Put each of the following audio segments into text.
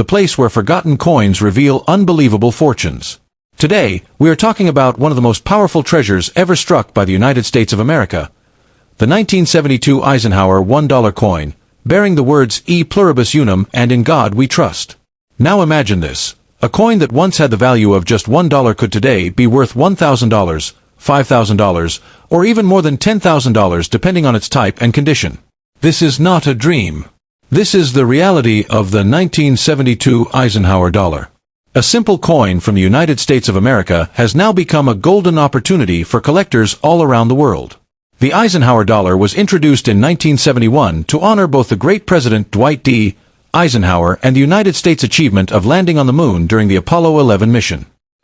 the place where forgotten coins reveal unbelievable fortunes. Today, we are talking about one of the most powerful treasures ever struck by the United States of America, the 1972 Eisenhower $1 coin, bearing the words E pluribus unum and in God we trust. Now imagine this. A coin that once had the value of just $1 could today be worth $1,000, $5,000, or even more than $10,000 depending on its type and condition. This is not a dream. This is the reality of the 1972 Eisenhower dollar. A simple coin from the United States of America has now become a golden opportunity for collectors all around the world. The Eisenhower dollar was introduced in 1971 to honor both the great President Dwight D. Eisenhower and the United States' achievement of landing on the moon during the Apollo 11 mission.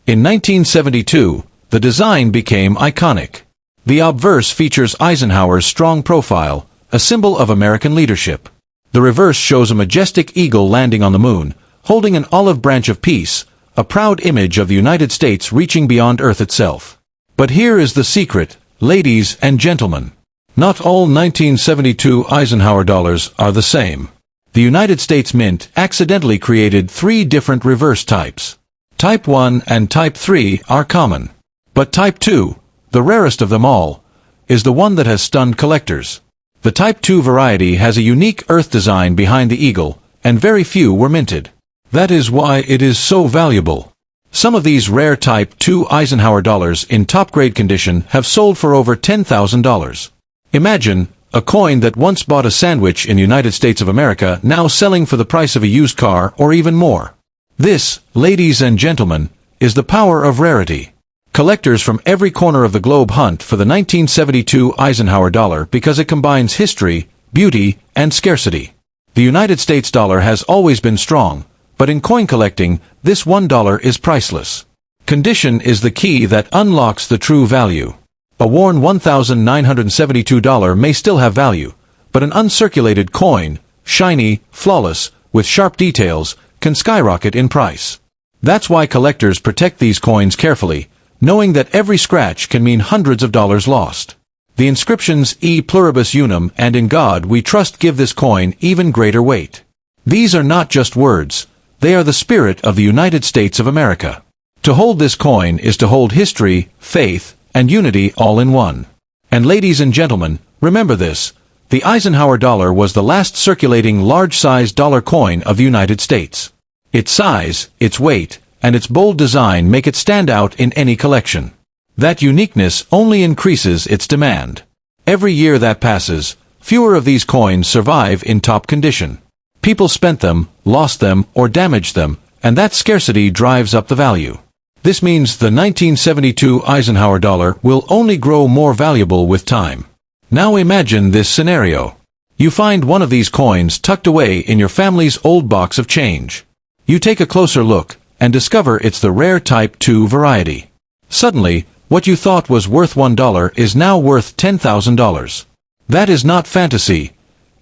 In 1972, the design became iconic. The obverse features Eisenhower's strong profile, a symbol of American leadership. The reverse shows a majestic eagle landing on the moon, holding an olive branch of peace, a proud image of the United States reaching beyond Earth itself. But here is the secret, ladies and gentlemen. Not all 1972 Eisenhower dollars are the same. The United States Mint accidentally created 3 different reverse types. Type 1 and Type 3 are common. But Type 2, the rarest of them all, is the one that has stunned collectors. The Type 2 variety has a unique Earth design behind the eagle, and very few were minted. That is why it is so valuable. Some of these rare Type 2 Eisenhower dollars in top-grade condition have sold for over $10,000. Imagine a coin that once bought a sandwich in the United States of America now selling for the price of a used car or even more. This, ladies and gentlemen, is the power of rarity. Collectors from every corner of the globe hunt for the 1972 Eisenhower dollar because it combines history, beauty, and scarcity. The United States dollar has always been strong, but in coin collecting, this $1 is priceless. Condition is the key that unlocks the true value. A worn $1,972 may still have value, but an uncirculated coin, shiny, flawless, with sharp details, can skyrocket in price. That's why collectors protect these coins carefully, knowing that every scratch can mean hundreds of dollars lost. The inscriptions E pluribus unum and in God we trust give this coin even greater weight. These are not just words. They are the spirit of the United States of America. To hold this coin is to hold history, faith, and unity all in one. And ladies and gentlemen, remember this. The Eisenhower dollar was the last circulating large-sized dollar coin of the United States. Its size, its weight, and its bold design make it stand out in any collection. That uniqueness only increases its demand. Every year that passes, fewer of these coins survive in top condition. People spent them, lost them, or damaged them, and that scarcity drives up the value. This means the 1972 Eisenhower dollar will only grow more valuable with time. Now imagine this scenario. You find one of these coins tucked away in your family's old box of change. You take a closer look, and discover it's the rare Type 2 variety. Suddenly, what you thought was worth $1 is now worth $10,000. That is not fantasy.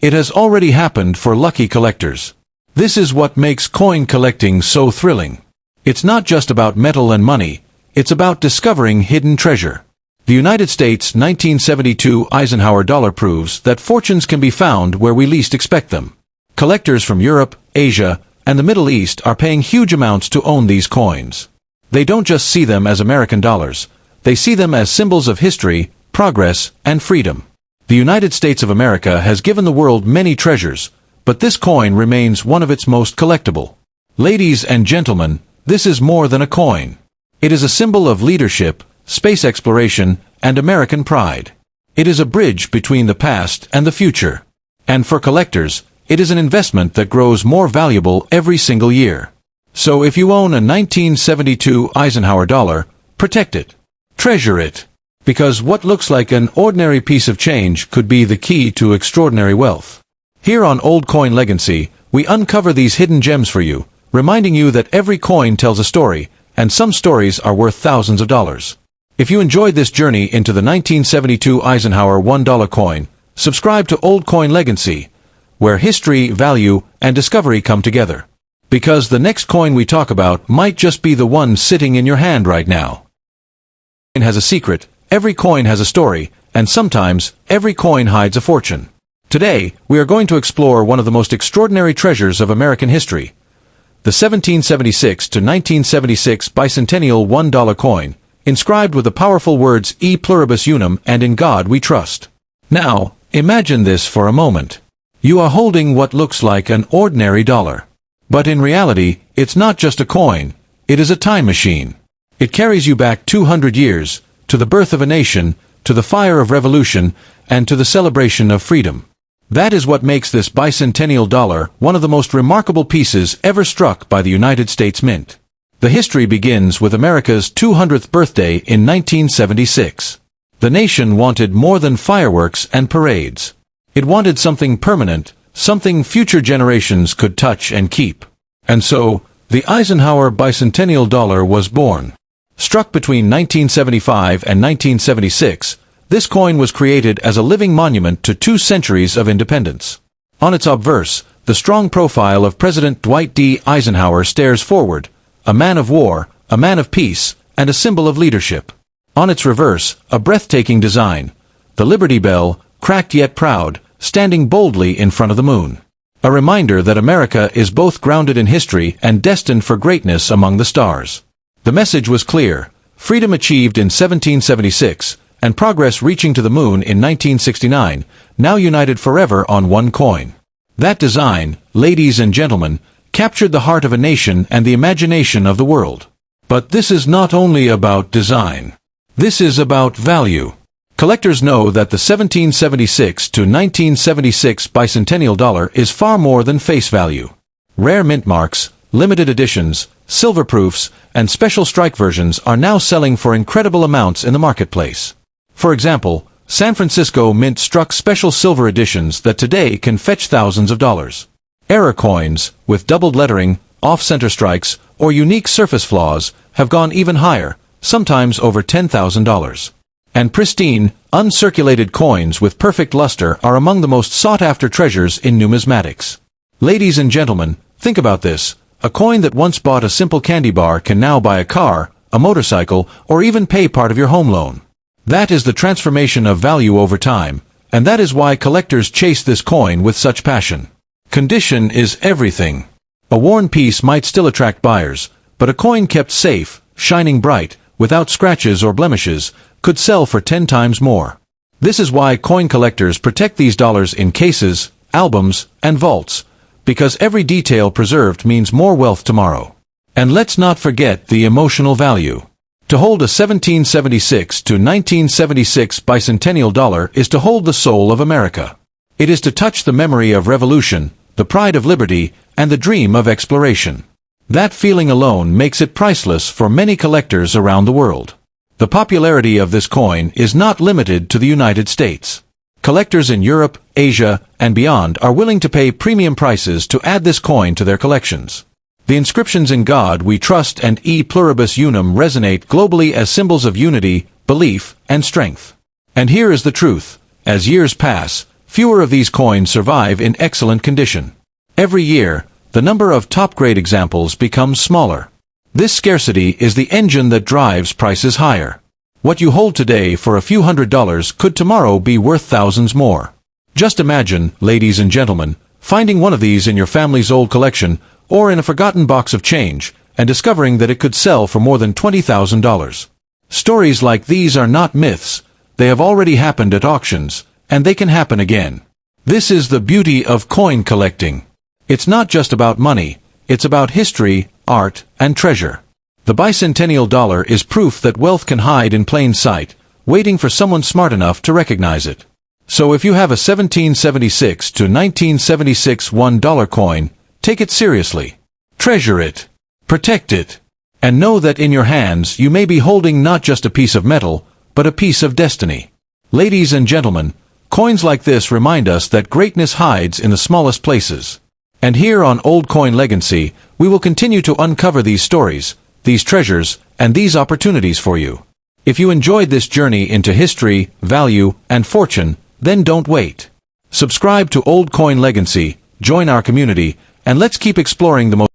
It has already happened for lucky collectors. This is what makes coin collecting so thrilling. It's not just about metal and money, it's about discovering hidden treasure. The United States 1972 Eisenhower dollar proves that fortunes can be found where we least expect them. Collectors from Europe, Asia, and the Middle East are paying huge amounts to own these coins. They don't just see them as American dollars, they see them as symbols of history, progress, and freedom. The United States of America has given the world many treasures, but this coin remains one of its most collectible. Ladies and gentlemen, this is more than a coin. It is a symbol of leadership, space exploration, and American pride. It is a bridge between the past and the future. And for collectors, it is an investment that grows more valuable every single year. So if you own a 1972 Eisenhower dollar, protect it. Treasure it. Because what looks like an ordinary piece of change could be the key to extraordinary wealth. Here on Old Coin Legacy, we uncover these hidden gems for you, reminding you that every coin tells a story, and some stories are worth thousands of dollars. If you enjoyed this journey into the 1972 Eisenhower $1 coin, subscribe to Old Coin Legacy, where history, value, and discovery come together. Because the next coin we talk about might just be the one sitting in your hand right now. It has a secret. Every coin has a story, and sometimes, every coin hides a fortune. Today, we are going to explore one of the most extraordinary treasures of American history, the 1776 to 1976 bicentennial $1 coin, inscribed with the powerful words E pluribus unum and in God we trust. Now, imagine this for a moment. You are holding what looks like an ordinary dollar. But in reality, it's not just a coin, it is a time machine. It carries you back 200 years, to the birth of a nation, to the fire of revolution, and to the celebration of freedom. That is what makes this bicentennial dollar one of the most remarkable pieces ever struck by the United States Mint. The history begins with America's 200th birthday in 1976. The nation wanted more than fireworks and parades. It wanted something permanent, something future generations could touch and keep. And so, the Eisenhower bicentennial dollar was born. Struck between 1975 and 1976, this coin was created as a living monument to 2 centuries of independence. On its obverse, the strong profile of President Dwight D. Eisenhower stares forward, a man of war, a man of peace, and a symbol of leadership. On its reverse, a breathtaking design, the Liberty Bell, cracked yet proud, standing boldly in front of the moon. A reminder that America is both grounded in history and destined for greatness among the stars. The message was clear: freedom achieved in 1776, and progress reaching to the moon in 1969, now united forever on one coin. That design, ladies and gentlemen, captured the heart of a nation and the imagination of the world. But this is not only about design. This is about value. Collectors know that the 1776 to 1976 bicentennial dollar is far more than face value. Rare mint marks, limited editions, silver proofs, and special strike versions are now selling for incredible amounts in the marketplace. For example, San Francisco Mint struck special silver editions that today can fetch thousands of dollars. Error coins, with doubled lettering, off-center strikes, or unique surface flaws, have gone even higher, sometimes over $10,000. And pristine, uncirculated coins with perfect luster are among the most sought-after treasures in numismatics. Ladies and gentlemen, think about this. A coin that once bought a simple candy bar can now buy a car, a motorcycle, or even pay part of your home loan. That is the transformation of value over time, and that is why collectors chase this coin with such passion. Condition is everything. A worn piece might still attract buyers, but a coin kept safe, shining bright, without scratches or blemishes, could sell for 10 times more. This is why coin collectors protect these dollars in cases, albums, and vaults, because every detail preserved means more wealth tomorrow. And let's not forget the emotional value. To hold a 1776 to 1976 bicentennial dollar is to hold the soul of America. It is to touch the memory of revolution, the pride of liberty, and the dream of exploration. That feeling alone makes it priceless for many collectors around the world. The popularity of this coin is not limited to the United States. Collectors in Europe, Asia, and beyond are willing to pay premium prices to add this coin to their collections. The inscriptions in God we trust and E pluribus unum resonate globally as symbols of unity, belief, and strength. And here is the truth: as years pass, fewer of these coins survive in excellent condition. Every year, the number of top-grade examples becomes smaller. This scarcity is the engine that drives prices higher. What you hold today for a few $100s could tomorrow be worth thousands more. Just imagine, ladies and gentlemen, finding one of these in your family's old collection, or in a forgotten box of change, and discovering that it could sell for more than $20,000. Stories like these are not myths. They have already happened at auctions, and they can happen again. This is the beauty of coin collecting. It's not just about money, it's about history, art, and treasure. The bicentennial dollar is proof that wealth can hide in plain sight, waiting for someone smart enough to recognize it. So if you have a 1776 to 1976 $1 coin, take it seriously. Treasure it. Protect it. And know that in your hands you may be holding not just a piece of metal, but a piece of destiny. Ladies and gentlemen, coins like this remind us that greatness hides in the smallest places. And here on Old Coin Legacy, we will continue to uncover these stories, these treasures, and these opportunities for you. If you enjoyed this journey into history, value, and fortune, then don't wait. Subscribe to Old Coin Legacy, join our community, and let's keep exploring the most